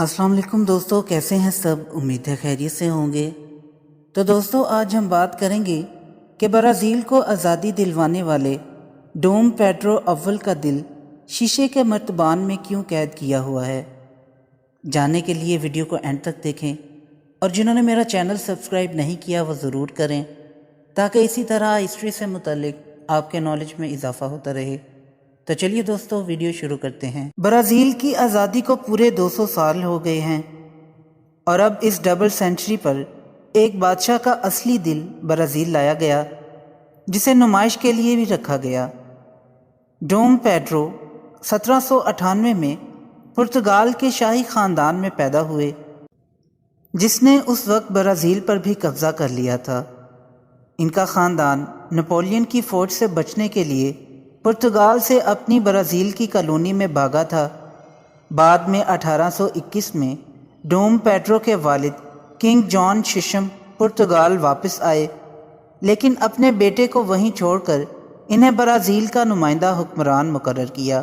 अस्सलाम वालेकुम दोस्तों, कैसे हैं सब। उम्मीद है खैरियत से होंगे। तो दोस्तों, आज हम बात करेंगे कि ब्राज़ील को आज़ादी दिलवाने वाले डोम पेड्रो अव्वल का दिल शीशे के मर्तबान में क्यों कैद किया हुआ है। जानने के लिए वीडियो को एंड तक देखें और जिन्होंने मेरा चैनल सब्सक्राइब नहीं किया वो ज़रूर करें, ताकि इसी तरह हिस्ट्री से मुतालिक आपके नॉलेज में इजाफ़ा होता रहे। तो चलिए दोस्तों, वीडियो शुरू करते हैं। ब्राज़ील की आज़ादी को पूरे 200 साल हो गए हैं और अब इस डबल सेंचुरी पर एक बादशाह का असली दिल ब्राज़ील लाया गया, जिसे नुमाइश के लिए भी रखा गया। डोम पेड्रो 1798 में पुर्तगाल के शाही ख़ानदान में पैदा हुए, जिसने उस वक्त ब्राज़ील पर भी कब्ज़ा कर लिया था। इनका ख़ानदान नेपोलियन की फ़ौज से बचने के लिए पुर्तगाल से अपनी ब्राज़ील की कॉलोनी में भागा था। बाद में 1821 में डोम पेड्रो के वालिद किंग जॉन शिशम पुर्तगाल वापस आए, लेकिन अपने बेटे को वहीं छोड़कर इन्हें ब्राज़ील का नुमाइंदा हुक्मरान मुकर्रर किया।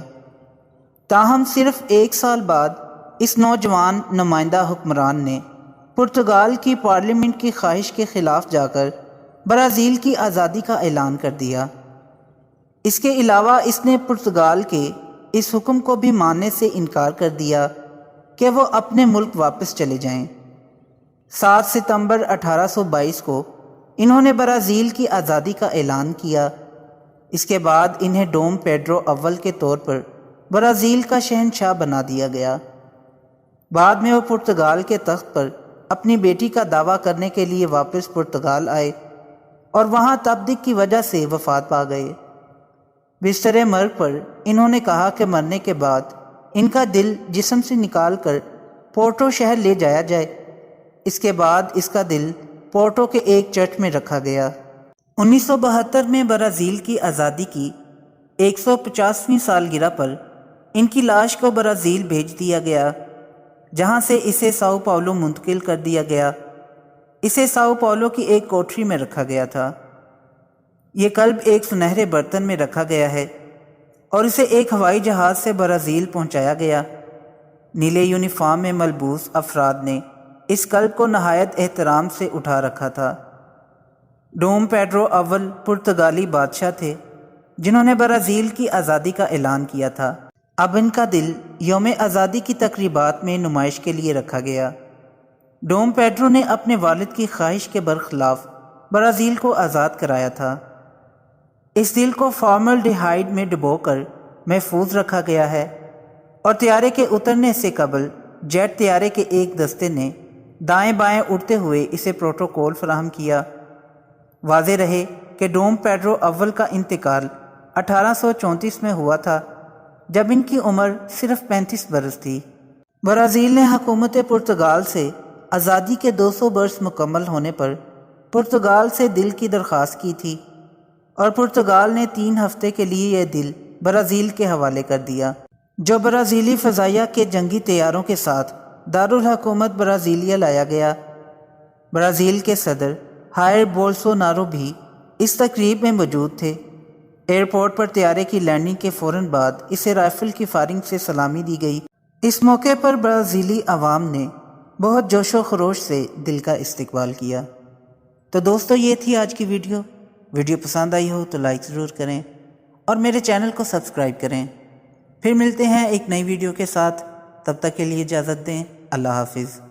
ताहम सिर्फ 1 साल बाद इस नौजवान नुमाइंदा हुक्मरान ने पुर्तगाल की पार्लियामेंट की ख्वाहिश के ख़िलाफ़ जाकर ब्राज़ील की आज़ादी का ऐलान कर दिया। इसके अलावा इसने पुर्तगाल के इस हुक्म को भी मानने से इनकार कर दिया कि वो अपने मुल्क वापस चले जाएं। 7 सितंबर 1822 को इन्होंने ब्राज़ील की आज़ादी का ऐलान किया। इसके बाद इन्हें डोम पेड्रो अव्वल के तौर पर ब्राज़ील का शहंशाह बना दिया गया। बाद में वो पुर्तगाल के तख्त पर अपनी बेटी का दावा करने के लिए वापस पुर्तगाल आए और वहाँ तबदीक की वजह से वफ़ात पा गए। बिस्तरे मर्ग पर इन्होंने कहा कि मरने के बाद इनका दिल जिस्म से निकाल कर पोर्टो शहर ले जाया जाए। इसके बाद इसका दिल पोर्टो के एक चर्च में रखा गया। 1972 में ब्राज़ील की आज़ादी की 150वीं सालगिरह पर इनकी लाश को ब्राज़ील भेज दिया गया, जहां से इसे साओ पाउलो मुंतकिल कर दिया गया। इसे साओ पाउलो की एक कोठरी में रखा गया था। ये कल्ब एक सुनहरे बर्तन में रखा गया है और इसे एक हवाई जहाज़ से ब्राज़ील पहुंचाया गया। नीले यूनिफॉर्म में मलबूस अफराद ने इस कल्ब को नहायत एहतराम से उठा रखा था। डोम पेड्रो अव्वल पुर्तगाली बादशाह थे जिन्होंने ब्राज़ील की आज़ादी का ऐलान किया था। अब इनका दिल यौम आज़ादी की तकरीबात में नुमाइश के लिए रखा गया। डोम पेड्रो ने अपने वालिद की ख्वाहिश के बरखिलाफ ब्राज़ील को आज़ाद कराया था। इस दिल को फॉर्मल्डिहाइड में डुबोकर महफूज रखा गया है और तैयारे के उतरने से कबल जेट तैयारे के एक दस्ते ने दाएं बाएं उड़ते हुए इसे प्रोटोकॉल फराहम किया। वाज़े रहे कि डोम पेड्रो अव्वल का इंतकाल 1834 में हुआ था, जब इनकी उम्र सिर्फ 35 बरस थी। ब्राज़ील ने हुकूमत पुर्तगाल से आज़ादी के 200 बरस मुकम्मल होने पर पुर्तगाल से दिल की दरख्वास्त की थी और पुर्तगाल ने 3 हफ्ते के लिए यह दिल ब्राज़ील के हवाले कर दिया, जो ब्राज़ीली फ़ज़ाइया के जंगी तैयारों के साथ दारुल हुकूमत ब्राज़ीलिया लाया गया। ब्राज़ील के सदर हायर बोल्सोनारो भी इस तकरीब में मौजूद थे। एयरपोर्ट पर तैयारे की लैंडिंग के फ़ौरन बाद इसे राइफ़ल की फायरिंग से सलामी दी गई। इस मौके पर ब्राज़ीली अवाम ने बहुत जोशो खरोश से दिल का इस्तकबाल किया। तो दोस्तों, ये थी आज की वीडियो पसंद आई हो तो लाइक ज़रूर करें और मेरे चैनल को सब्सक्राइब करें। फिर मिलते हैं एक नई वीडियो के साथ। तब तक के लिए इजाज़त दें। अल्लाह हाफिज़।